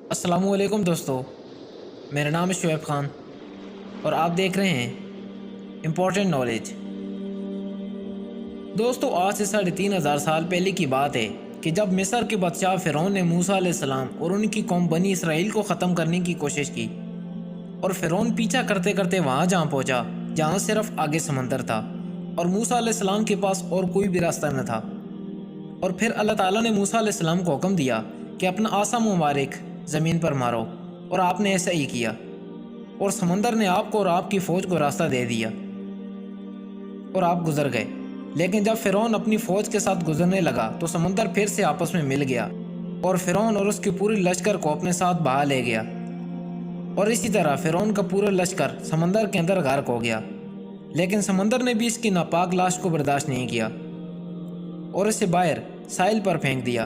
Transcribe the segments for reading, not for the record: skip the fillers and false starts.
السلام علیکم دوستو، میرا نام ہے شعیب خان اور آپ دیکھ رہے ہیں امپورٹنٹ نالج۔ دوستو، آج سے 3,500 سال پہلے کی بات ہے کہ جب مصر کے بادشاہ فرعون نے موسیٰ علیہ السلام اور ان کی قوم بنی اسرائیل کو ختم کرنے کی کوشش کی، اور فرعون پیچھا کرتے کرتے وہاں جہاں پہنچا جہاں صرف آگے سمندر تھا اور موسیٰ علیہ السلام کے پاس اور کوئی بھی راستہ نہ تھا۔ اور پھر اللہ تعالیٰ نے موسیٰ علیہ السلام کو حکم دیا کہ اپنا عصا مبارک زمین پر مارو، اور آپ نے ایسا ہی کیا، اور سمندر نے آپ کو اور آپ کی فوج کو راستہ دے دیا اور آپ گزر گئے۔ لیکن جب فرعون اپنی فوج کے ساتھ گزرنے لگا تو سمندر پھر سے آپس میں مل گیا اور فرعون اور اس کی پوری لشکر کو اپنے ساتھ بہا لے گیا، اور اسی طرح فرعون کا پورا لشکر سمندر کے اندر غرق ہو گیا۔ لیکن سمندر نے بھی اس کی ناپاک لاش کو برداشت نہیں کیا اور اسے باہر ساحل پر پھینک دیا۔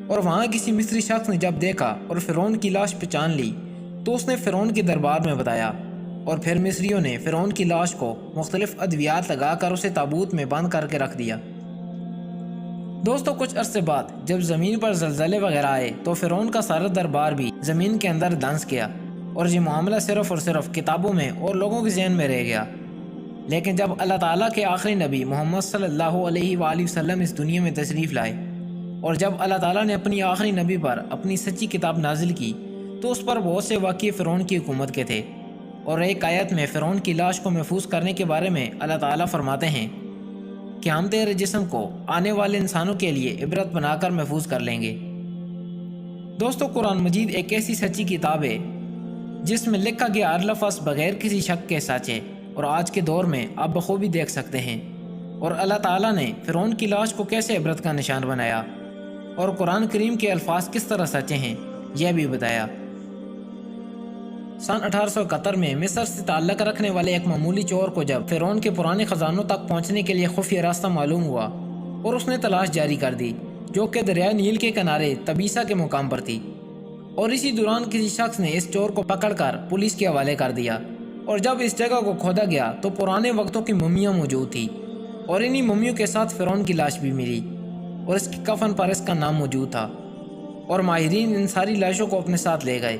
اور وہاں کسی مصری شخص نے جب دیکھا اور فرعون کی لاش پہچان لی تو اس نے فرعون کے دربار میں بتایا، اور پھر مصریوں نے فرعون کی لاش کو مختلف ادویات لگا کر اسے تابوت میں بند کر کے رکھ دیا۔ دوستو، کچھ عرصے بعد جب زمین پر زلزلے وغیرہ آئے تو فرعون کا سارا دربار بھی زمین کے اندر دھنس گیا، اور یہ معاملہ صرف اور صرف کتابوں میں اور لوگوں کے ذہن میں رہ گیا۔ لیکن جب اللہ تعالیٰ کے آخری نبی محمد صلی اللہ علیہ وآلہ وسلم اس دنیا میں تشریف لائے، اور جب اللہ تعالیٰ نے اپنی آخری نبی پر اپنی سچی کتاب نازل کی تو اس پر بہت سے واقعے فرعون کی حکومت کے تھے، اور ایک آیت میں فرعون کی لاش کو محفوظ کرنے کے بارے میں اللہ تعالیٰ فرماتے ہیں کہ ہم تیرے جسم کو آنے والے انسانوں کے لیے عبرت بنا کر محفوظ کر لیں گے۔ دوستو، قرآن مجید ایک ایسی سچی کتاب ہے جس میں لکھا گیا ہر لفظ بغیر کسی شک کے سچ ہے، اور آج کے دور میں آپ بخوبی دیکھ سکتے ہیں۔ اور اللہ تعالیٰ نے فرعون کی لاش کو کیسے عبرت کا نشان بنایا، اور قرآن کریم کے الفاظ کس طرح سچے ہیں یہ بھی بتایا۔ سن 1871 میں مصر سے تعلق رکھنے والے ایک معمولی چور کو جب فرعون کے پرانے خزانوں تک پہنچنے کے لیے خفیہ راستہ معلوم ہوا اور اس نے تلاش جاری کر دی، جو کہ دریائے نیل کے کنارے تبیسا کے مقام پر تھی، اور اسی دوران کسی شخص نے اس چور کو پکڑ کر پولیس کے حوالے کر دیا۔ اور جب اس جگہ کو کھودا گیا تو پرانے وقتوں کی ممیاں موجود تھی، اور انہی ممیوں کے ساتھ فرعون کی لاش بھی ملی، اور اس کی کفن پر اس کا نام موجود تھا، اور ماہرین ان ساری لاشوں کو اپنے ساتھ لے گئے۔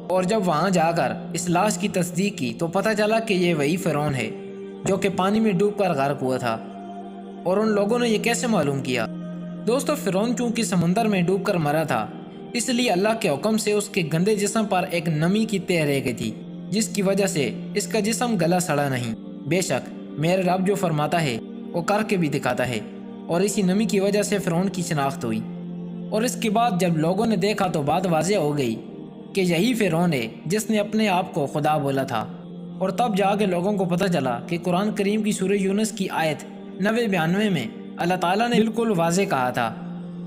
اور جب وہاں جا کر اس لاش کی تصدیق کی تو پتہ چلا کہ یہ وہی فرعون ہے جو کہ پانی میں ڈوب کر غرق ہوا تھا۔ اور ان لوگوں نے یہ کیسے معلوم کیا؟ دوستو، فرعون چونکہ سمندر میں ڈوب کر مرا تھا، اس لیے اللہ کے حکم سے اس کے گندے جسم پر ایک نمی کی تہ رہ گئی تھی، جس کی وجہ سے اس کا جسم گلا سڑا نہیں۔ بے شک میرے رب جو فرماتا ہے وہ کر کے بھی دکھاتا ہے، اور اسی نمی کی وجہ سے فرعون کی شناخت ہوئی۔ اور اس کے بعد جب لوگوں نے دیکھا تو بات واضح ہو گئی کہ یہی فرعون ہے جس نے اپنے آپ کو خدا بولا تھا۔ اور تب جا کے لوگوں کو پتہ چلا کہ قرآن کریم کی سورہ یونس کی آیت 90-92 میں اللہ تعالیٰ نے بالکل واضح کہا تھا،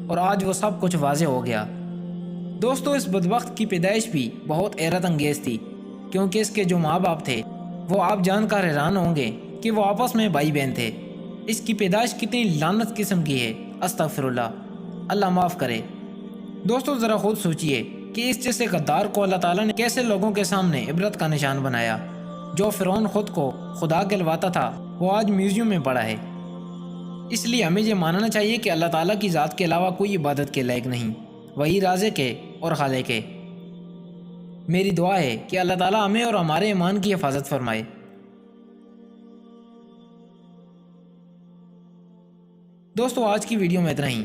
اور آج وہ سب کچھ واضح ہو گیا۔ دوستو، اس بدبخت کی پیدائش بھی بہت حیرت انگیز تھی، کیونکہ اس کے جو ماں باپ تھے وہ آپ جان کر حیران ہوں گے کہ وہ آپس میں بھائی بہن تھے۔ اس کی پیدائش کتنی لعنت قسم کی ہے، استغفر اللہ، اللہ معاف کرے۔ دوستو، ذرا خود سوچئے کہ اس جیسے غدار کو اللہ تعالیٰ نے کیسے لوگوں کے سامنے عبرت کا نشان بنایا۔ جو فرعون خود کو خدا کہلواتا تھا وہ آج میوزیم میں پڑا ہے۔ اس لیے ہمیں یہ ماننا چاہیے کہ اللہ تعالیٰ کی ذات کے علاوہ کوئی عبادت کے لائق نہیں، وہی رازق ہے اور خالق ہے۔ میری دعا ہے کہ اللہ تعالیٰ ہمیں اور ہمارے ایمان کی حفاظت فرمائے۔ دوستو، آج کی ویڈیو میں اتنا ہی۔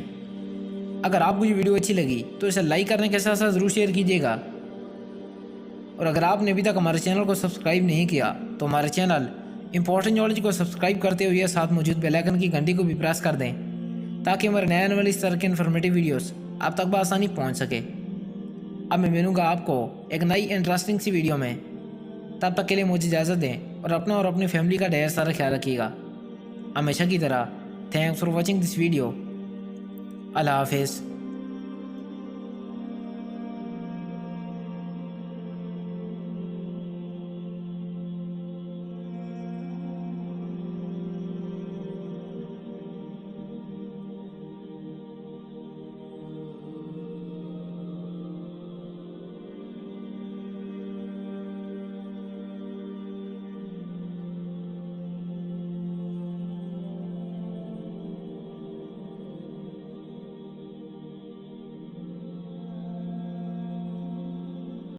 اگر آپ کو یہ ویڈیو اچھی لگی تو اسے لائک کرنے کے ساتھ ساتھ ضرور شیئر کیجیے گا، اور اگر آپ نے ابھی تک ہمارے چینل کو سبسکرائب نہیں کیا تو ہمارے چینل امپورٹنٹ نالج کو سبسکرائب کرتے ہوئے ساتھ موجود بیل آئیکن کی گھنٹی کو بھی پریس کر دیں، تاکہ ہمارے نئے آنے والی اس طرح کے انفارمیٹیو ویڈیوز آپ تک بآسانی پہنچ سکے۔ اب میں ملوں گا آپ کو ایک نئی انٹرسٹنگ سی ویڈیو میں، تب تک کے لیے مجھے اجازت دیں، اور اپنا اور اپنی فیملی کا ڈھیر سارا خیال رکھیے گا۔ ہمیشہ کی طرح thanks for watching this video. اللہ حافظ۔